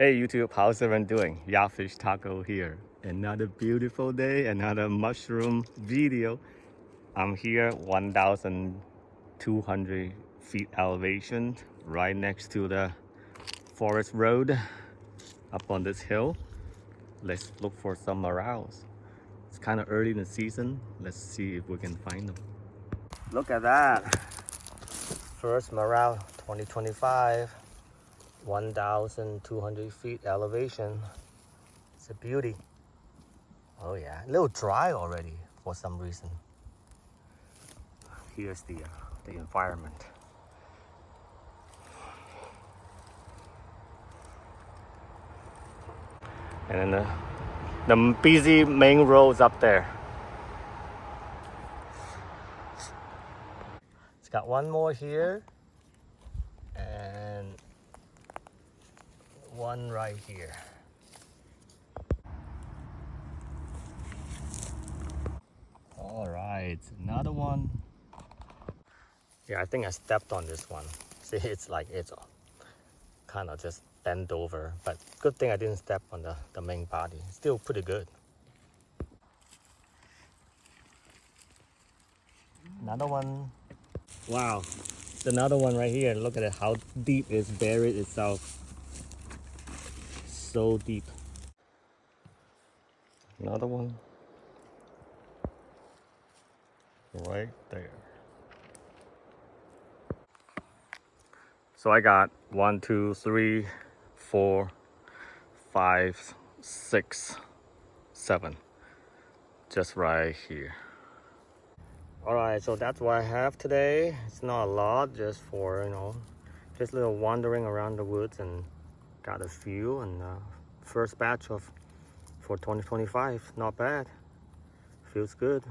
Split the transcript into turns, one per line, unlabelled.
Hey YouTube, how's everyone doing? Yafish Taco here. Another beautiful day, another mushroom video. I'm here 1,200 feet elevation, right next to the forest road up on this hill. Let's look for some morels. It's kind of early in the season. Let's see if we can find them. Look at that. First morel 2025. 1,200 feet elevation. It's a beauty. Oh yeah, a little dry already for some reason. Here's the environment. And then the busy main roads up there. It's got one more here and one right here. All right, another one. Yeah, I think I stepped on this one. See, it's kind of just bent over, but good thing I didn't step on the main body. Still pretty good. Another one. Wow, it's another one right here. Look at it, how deep it's buried itself. So deep. Another one right there. So I got 1, 2, 3, 4, 5, 6, 7 just right here. All right, so that's what I have today. It's not a lot, just for just a little wandering around the woods, and got a few. And first batch for 2025, not bad. Feels good.